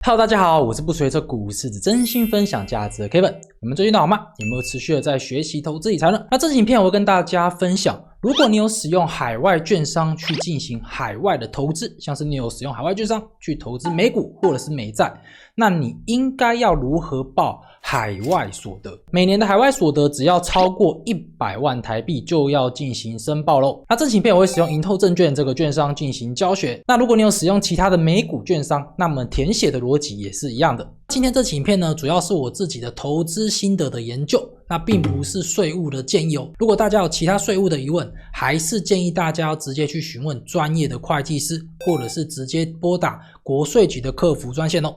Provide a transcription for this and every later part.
Hello， 大家好，我是不随着股市只真心分享价值的 Kevin。你们最近好吗？有没有持续的在学习投资理财呢？那这支影片我会跟大家分享，如果你有使用海外券商去进行海外的投资，像是你有使用海外券商去投资美股或者是美债，那你应该要如何报海外所得？每年的海外所得只要超过100万台币就要进行申报咯。那这支影片我会使用盈透证券这个券商进行教学。那如果你有使用其他的美股券商，那么填写的逻辑也是一样的。今天这期影片呢，主要是我自己的投资心得的研究，那并不是税务的建议哦。如果大家有其他税务的疑问，还是建议大家要直接去询问专业的会计师，或者是直接拨打国税局的客服专线哦。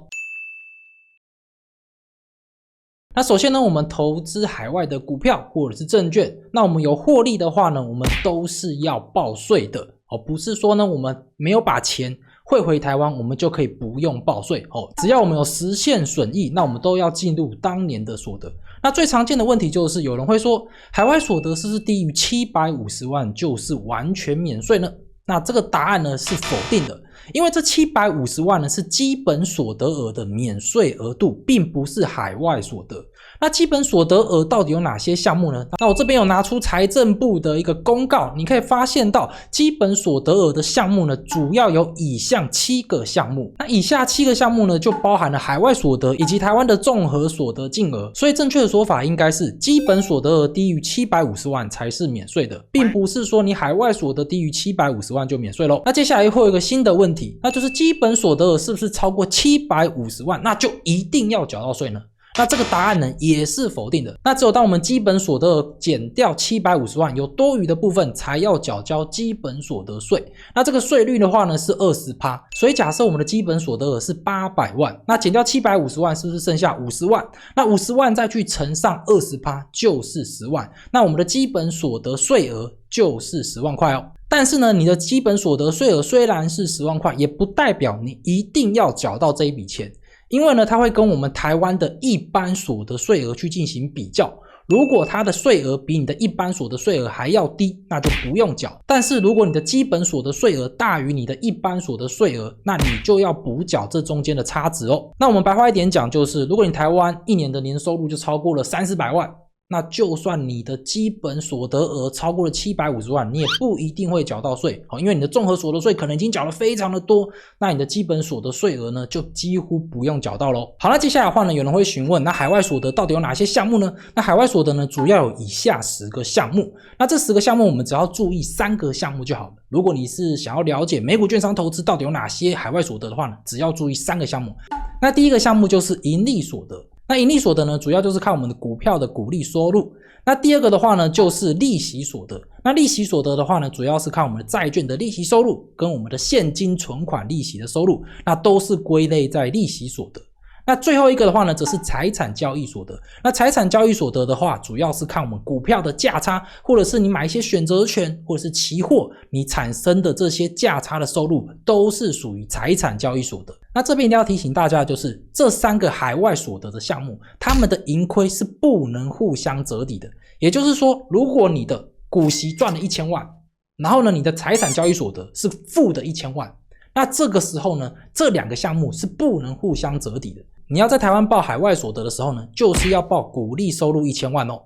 那首先呢，我们投资海外的股票或者是证券，那我们有获利的话呢，我们都是要报税的哦，不是说呢我们没有把钱汇回台湾，我们就可以不用报税哦。只要我们有实现损益，那我们都要进入当年的所得。那最常见的问题就是有人会说，海外所得是不是低于750万就是完全免税呢？那这个答案呢是否定的，因为这750万呢是基本所得额的免税额度，并不是海外所得。那基本所得额到底有哪些项目呢？那我这边有拿出财政部的一个公告，你可以发现到基本所得额的项目呢，主要有以下7个项目。那以下7个项目呢，就包含了海外所得以及台湾的综合所得净额。所以正确的说法应该是基本所得额低于750万才是免税的，并不是说你海外所得低于750万就免税咯。那接下来会有一个新的问题，那就是基本所得额是不是超过750万，那就一定要缴到税呢？那这个答案呢也是否定的。那只有当我们基本所得额减掉750万，有多余的部分才要交基本所得税。那这个税率的话呢是 20%， 所以假设我们的基本所得额是800万，那减掉750万是不是剩下50万？那50万再去乘上 20% 就是10万。那我们的基本所得税额就是10万块哦。但是呢，你的基本所得税额虽然是10万块，也不代表你一定要缴到这一笔钱。因为呢，它会跟我们台湾的一般所得税额去进行比较，如果它的税额比你的一般所得税额还要低，那就不用缴。但是如果你的基本所得税额大于你的一般所得税额，那你就要补缴这中间的差值哦。那我们白话一点讲，就是如果你台湾一年的年收入就超过了300-400万，那就算你的基本所得额超过了750万，你也不一定会缴到税，因为你的综合所得税可能已经缴了非常的多，那你的基本所得税额呢就几乎不用缴到咯。好，那接下来的话呢，有人会询问，那海外所得到底有哪些项目呢？那海外所得呢主要有以下10个项目，那这10个项目我们只要注意3个项目就好了。如果你是想要了解美股券商投资到底有哪些海外所得的话呢，只要注意3个项目。那第一个项目就是盈利所得，那盈利所得呢主要就是看我们的股票的股利收入。那第二个的话呢就是利息所得，那利息所得的话呢主要是看我们的债券的利息收入跟我们的现金存款利息的收入，那都是归类在利息所得。那最后一个的话呢则是财产交易所得，那财产交易所得的话主要是看我们股票的价差，或者是你买一些选择权或者是期货，你产生的这些价差的收入都是属于财产交易所得。那这边一定要提醒大家的就是这3个海外所得的项目，他们的盈亏是不能互相折抵的。也就是说，如果你的股息赚了1000万，然后呢你的财产交易所得是负的1000万，那这个时候呢这2个项目是不能互相折抵的。你要在台湾报海外所得的时候呢，就是要报股利收入1000万哦。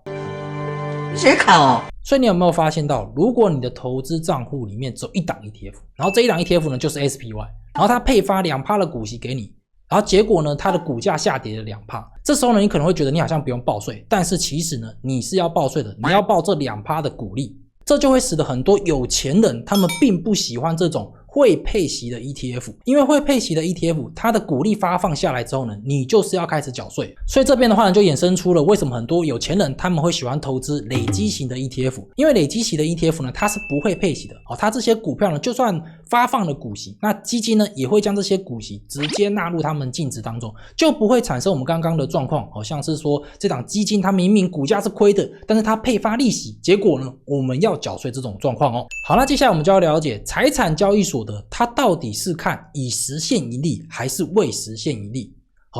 谁看哦？所以你有没有发现到，如果你的投资账户里面只有一档 ETF， 然后这一档 ETF 呢就是 SPY， 然后它配发 2% 的股息给你，然后结果呢它的股价下跌了 2%， 这时候呢你可能会觉得你好像不用报税，但是其实呢你是要报税的，你要报这 2% 的股利。这就会使得很多有钱人他们并不喜欢这种会配息的 ETF， 因为会配息的 ETF 它的股利发放下来之后呢，你就是要开始缴税。所以这边的话呢就衍生出了为什么很多有钱人他们会喜欢投资累积型的 ETF， 因为累积型的 ETF 呢它是不会配息的它这些股票呢就算发放了股息，那基金呢也会将这些股息直接纳入他们净值当中，就不会产生我们刚刚的状况，好像是说这档基金它明明股价是亏的，但是它配发利息，结果呢我们要缴税这种状况哦。好，那接下来我们就要了解财产交易所得它到底是看已实现盈利还是未实现盈利。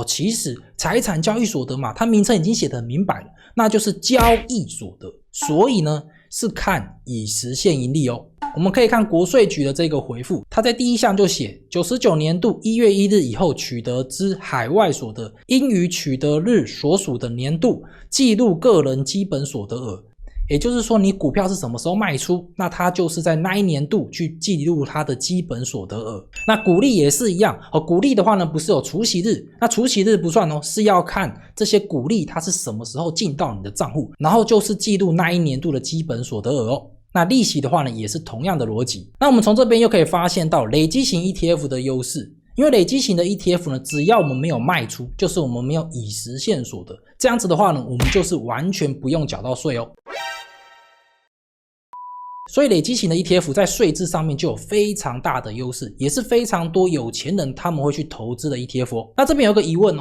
其实财产交易所得嘛，它名称已经写得很明白了，那就是交易所得。所以呢是看已实现盈利哦。我们可以看国税局的这个回复，它在第一项就写99年度1月1日以后取得之海外所得，应于取得日所属的年度记录个人基本所得额。也就是说，你股票是什么时候卖出，那它就是在那一年度去记录它的基本所得额。那股利也是一样股利的话呢，不是有除息日，那除息日不算是要看这些股利它是什么时候进到你的账户，然后就是记录那一年度的基本所得额那利息的话呢，也是同样的逻辑。那我们从这边又可以发现到累积型 ETF 的优势。因为累积型的 ETF 呢，只要我们没有卖出，就是我们没有已实现所得，这样子的话呢，我们就是完全不用缴到税所以累积型的 ETF 在税制上面就有非常大的优势，也是非常多有钱人他们会去投资的 ETF那这边有个疑问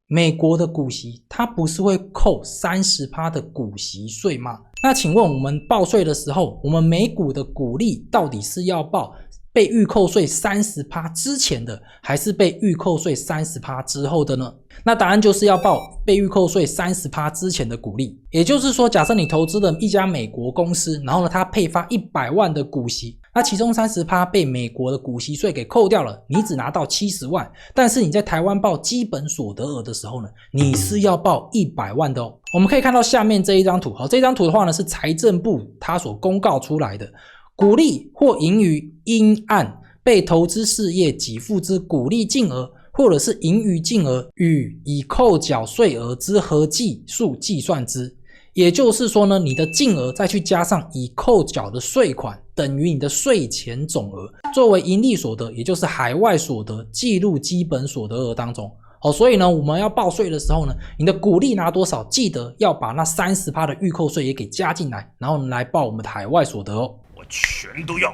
美国的股息它不是会扣 30% 的股息税吗？那请问我们报税的时候，我们每股的股利到底是要报被预扣税 30% 之前的，还是被预扣税 30% 之后的呢？那答案就是要报被预扣税 30% 之前的股利。也就是说，假设你投资了一家美国公司，然后呢，它配发100万的股息，那其中 30% 被美国的股息税给扣掉了，你只拿到70万。但是你在台湾报基本所得额的时候呢，你是要报100万的我们可以看到下面这一张图，这张图的话呢，是财政部它所公告出来的。股利或盈余应按被投资事业给付之股利净额或者是盈余净额与已扣缴税额之合计数计算之。也就是说呢，你的净额再去加上已扣缴的税款，等于你的税前总额，作为盈利所得，也就是海外所得，计入基本所得额当中。所以呢，我们要报税的时候呢，你的股利拿多少，记得要把那 30% 的预扣税也给加进来，然后来报我们的海外所得我全都要。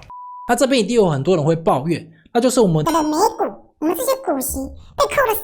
那这边一定有很多人会抱怨，那就是我们的美股，我们这些股息被扣了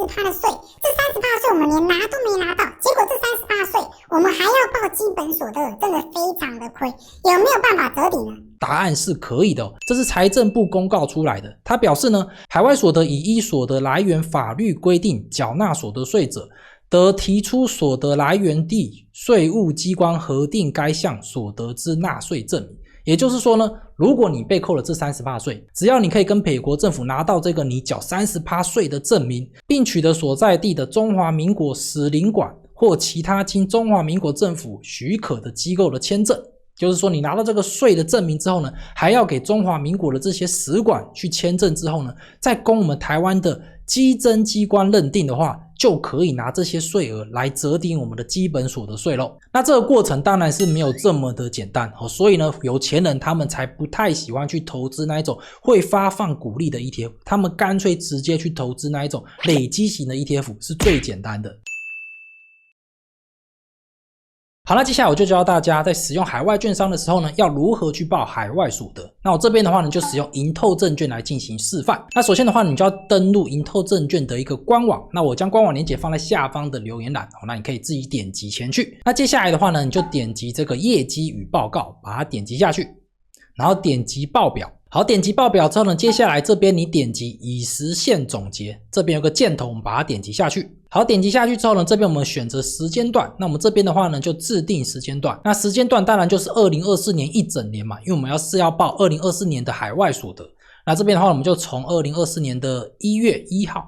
30% 的税，这 30% 的税我们连拿都没拿到，结果这 30% 的税我们还要报基本所得额，真的非常的亏，有没有办法折抵呢？答案是可以的这是财政部公告出来的。他表示呢，海外所得已依所得来源法律规定缴纳所得税者，得提出所得来源地税务机关核定该项所得之纳税证明。也就是说呢，如果你被扣了这 30% 税，只要你可以跟美国政府拿到这个你缴 30% 税的证明，并取得所在地的中华民国使领馆或其他经中华民国政府许可的机构的签证，就是说你拿到这个税的证明之后呢，还要给中华民国的这些使馆去签证之后呢，再供我们台湾的稽征机关认定的话，就可以拿这些税额来折抵我们的基本所得税咯。那这个过程当然是没有这么的简单所以呢，有钱人他们才不太喜欢去投资那一种会发放股利的 ETF， 他们干脆直接去投资那一种累积型的 ETF 是最简单的。好，那接下来我就教大家在使用海外券商的时候呢，要如何去报海外所得。那我这边的话呢，就使用盈透证券来进行示范。那首先的话，你就要登录盈透证券的一个官网，那我将官网连结放在下方的留言栏那你可以自己点击前去。那接下来的话呢，你就点击这个业绩与报告，把它点击下去，然后点击报表。好，点击报表之后呢，接下来这边你点击已实现总结，这边有个箭头，我们把它点击下去。好，点击下去之后呢，这边我们选择时间段，那我们这边的话呢，就制定时间段。那时间段当然就是2024年一整年嘛，因为我们要报2024年的海外所得。那这边的话，我们就从2024年的1月1号，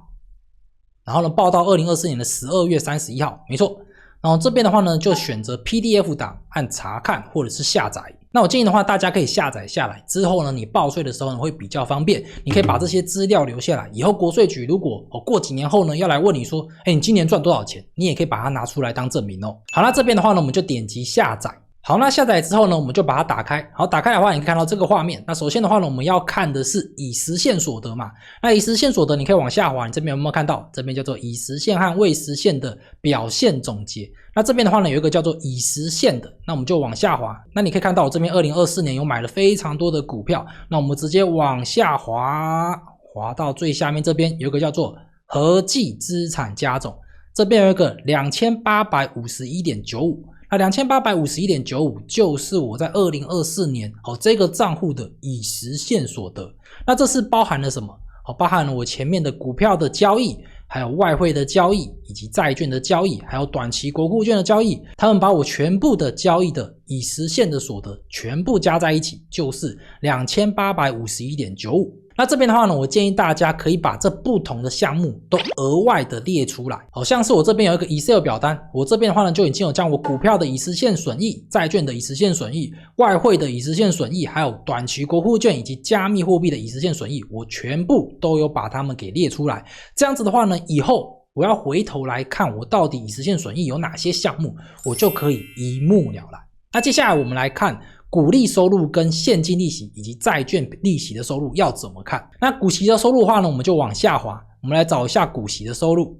然后呢报到2024年的12月31号，没错。然后这边的话呢，就选择 PDF 档按查看或者是下载。那我建议的话，大家可以下载下来之后呢，你报税的时候呢会比较方便，你可以把这些资料留下来，以后国税局如果过几年后呢要来问你说你今年赚多少钱，你也可以把它拿出来当证明好，那这边的话呢，我们就点击下载。好，那下载之后呢，我们就把它打开。好，打开的话你可以看到这个画面。那首先的话呢，我们要看的是已实现所得嘛。那已实现所得你可以往下滑，你这边有没有看到，这边叫做已实现和未实现的表现总结。那这边的话呢，有一个叫做已实现的，那我们就往下滑。那你可以看到我这边2024年有买了非常多的股票，那我们直接往下滑，滑到最下面这边有一个叫做合计资产加总，这边有一个 2851.95， 那 2851.95 就是我在2024年这个账户的已实现所得。那这是包含了什么？包含了我前面的股票的交易，还有外汇的交易，以及债券的交易，还有短期国库券的交易，他们把我全部的交易的已实现的所得全部加在一起，就是 2851.95。那这边的话呢，我建议大家可以把这不同的项目都额外的列出来，好像是我这边有一个 Excel 表单，我这边的话呢就已经有将我股票的已实现损益、债券的已实现损益、外汇的已实现损益，还有短期国库券以及加密货币的已实现损益，我全部都有把它们给列出来。这样子的话呢，以后我要回头来看我到底已实现损益有哪些项目，我就可以一目了然。那接下来我们来看股利收入跟现金利息以及债券利息的收入要怎么看。那股息的收入的话呢，我们就往下滑，我们来找一下股息的收入。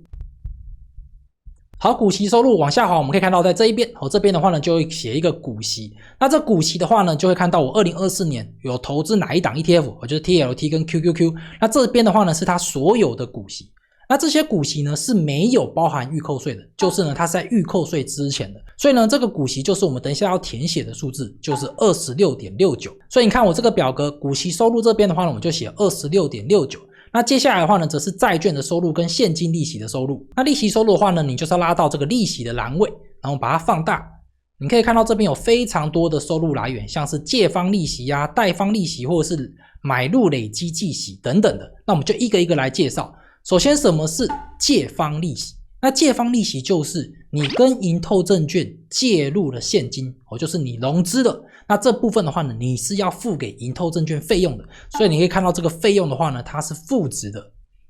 好，股息收入往下滑，我们可以看到在这一边，这边的话呢就会写一个股息。那这股息的话呢，就会看到我2024年有投资哪一档 ETF， 就是 TLT 跟 QQQ。那这边的话呢是它所有的股息。那这些股息呢是没有包含预扣税的，就是呢它是在预扣税之前的，所以呢这个股息就是我们等一下要填写的数字，就是 26.69。 所以你看我这个表格股息收入这边的话呢，我们就写 26.69。 那接下来的话呢则是债券的收入跟现金利息的收入。那利息收入的话呢，你就是要拉到这个利息的栏位，然后把它放大，你可以看到这边有非常多的收入来源，像是借方利息啊、贷方利息或者是买入累积计息等等的。那我们就一个一个来介绍。首先什么是借方利息？那借方利息就是你跟银透证券借入了现金，就是你融资了，那这部分的话呢，你是要付给银透证券费用的，所以你可以看到这个费用的话呢，它是负值的。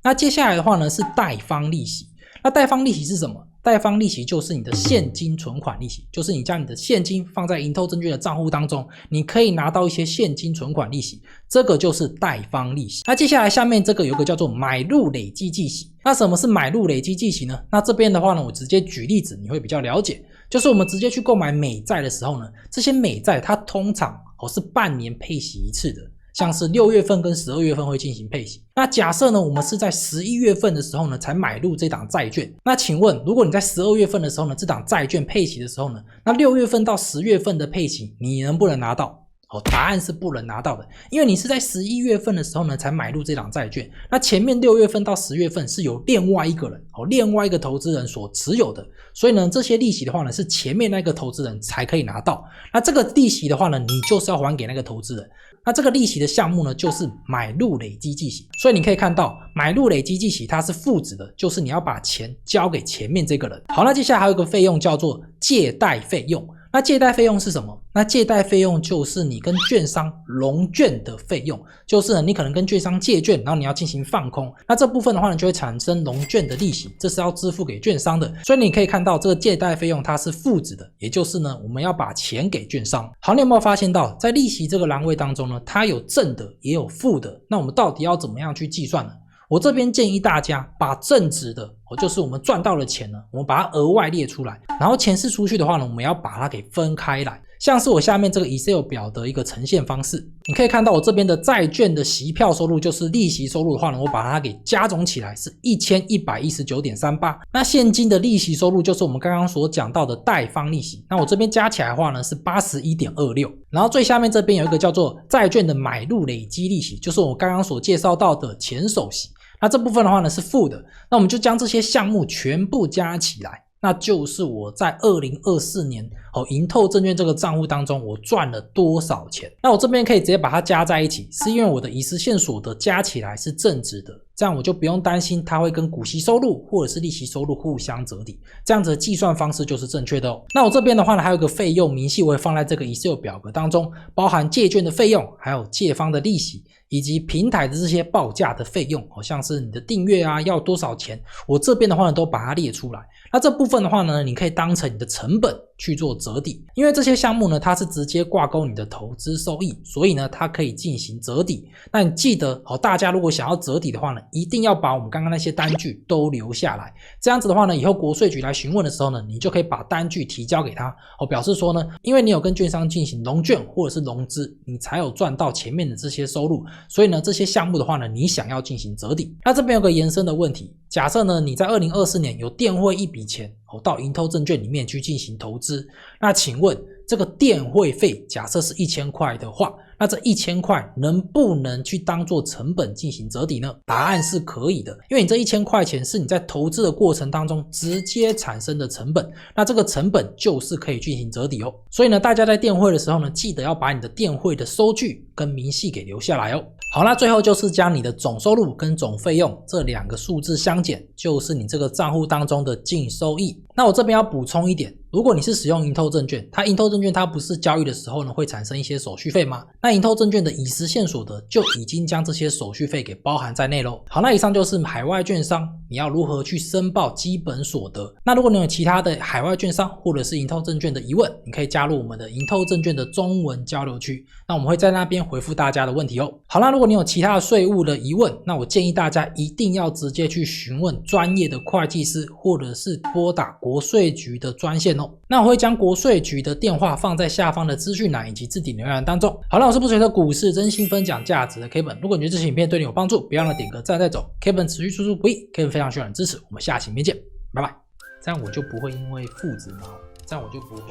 那接下来的话呢是贷方利息。那贷方利息是什么？贷方利息就是你的现金存款利息，就是你将你的现金放在银透证券的账户当中，你可以拿到一些现金存款利息，这个就是贷方利息。那接下来下面这个有一个叫做买入累积计息。那什么是买入累积计息呢？那这边的话呢，我直接举例子你会比较了解，就是我们直接去购买美债的时候呢，这些美债它通常是半年配息一次的，像是6月份跟12月份会进行配息。那假设呢，我们是在11月份的时候呢才买入这档债券，那请问如果你在12月份的时候呢，这档债券配息的时候呢，那6月份到10月份的配息你能不能拿到？答案是不能拿到的，因为你是在11月份的时候呢才买入这档债券，那前面6月份到10月份是由另外一个人另外一个投资人所持有的，所以呢这些利息的话呢是前面那个投资人才可以拿到，那这个利息的话呢，你就是要还给那个投资人。那这个利息的项目呢就是买入累积计息，所以你可以看到买入累积计息它是负值的，就是你要把钱交给前面这个人。好，那接下来还有一个费用叫做借贷费用。那借贷费用是什么？那借贷费用就是你跟券商融券的费用，就是呢你可能跟券商借券，然后你要进行放空，那这部分的话呢就会产生融券的利息，这是要支付给券商的。所以你可以看到这个借贷费用它是负值的，也就是呢我们要把钱给券商。好，你有没有发现到在利息这个栏位当中呢，它有正的也有负的，那我们到底要怎么样去计算呢？我这边建议大家把正值的就是我们赚到的钱呢，我们把它额外列出来，然后钱是出去的话呢，我们要把它给分开来。像是我下面这个 Excel 表的一个呈现方式，你可以看到我这边的债券的息票收入就是利息收入的话呢，我把它给加总起来是 1119.38。 那现金的利息收入就是我们刚刚所讲到的贷方利息，那我这边加起来的话呢是 81.26。 然后最下面这边有一个叫做债券的买入累积利息，就是我刚刚所介绍到的前手息，那这部分的话呢是负的。那我们就将这些项目全部加起来，那就是我在2024年银透证券这个账户当中我赚了多少钱。那我这边可以直接把它加在一起，是因为我的已实现所得加起来是正值的，这样我就不用担心它会跟股息收入或者是利息收入互相折抵，这样子的计算方式就是正确的哦。那我这边的话呢，还有一个费用明细我会放在这个 Excel 表格当中，包含借券的费用，还有借方的利息，以及平台的这些报价的费用，像是你的订阅啊要多少钱，我这边的话呢都把它列出来。那这部分的话呢，你可以当成你的成本去做折抵，因为这些项目呢它是直接挂钩你的投资收益，所以呢它可以进行折抵。那你记得大家如果想要折抵的话呢，一定要把我们刚刚那些单据都留下来，这样子的话呢，以后国税局来询问的时候呢，你就可以把单据提交给他，表示说呢，因为你有跟券商进行融券或者是融资，你才有赚到前面的这些收入，所以呢这些项目的话呢，你想要进行折抵。那这边有个延伸的问题，假设呢你在2024年有垫汇一笔钱到银透证券里面去进行投资，那请问这个电汇费假设是1000块的话，那这1000块能不能去当做成本进行折抵呢？答案是可以的，因为你这1000块钱是你在投资的过程当中直接产生的成本，那这个成本就是可以进行折抵哦。所以呢，大家在电汇的时候呢，记得要把你的电汇的收据跟明细给留下来哦。好，那最后就是将你的总收入跟总费用这2个数字相减，就是你这个账户当中的净收益。那我这边要补充一点，如果你是使用银透证券，银透证券它不是交易的时候呢会产生一些手续费吗？那银透证券的已实现所得就已经将这些手续费给包含在内咯。好，那以上就是海外券商你要如何去申报基本所得。那如果你有其他的海外券商或者是银透证券的疑问，你可以加入我们的银透证券的中文交流区，那我们会在那边回复大家的问题哦。好，那如果你有其他的税务的疑问，那我建议大家一定要直接去询问专业的会计师，或者是拨打国税局的专线哦。那我会将国税局的电话放在下方的资讯栏以及置顶留言当中。好了，我是不随的股市真心分享价值的 Kevin， 如果你觉得这期影片对你有帮助，别忘了点个赞再走。Kevin 持续输出鼓励 ，Kevin 非常需要你支持，我们下期影片见，拜拜。这样我就不会因为父子矛，这样我就不会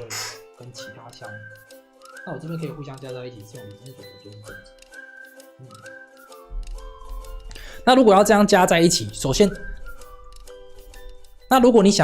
跟其他相。那我这边可以互相加在一起，这种那种我就会跟着。那如果要这样加在一起，首先，那如果你想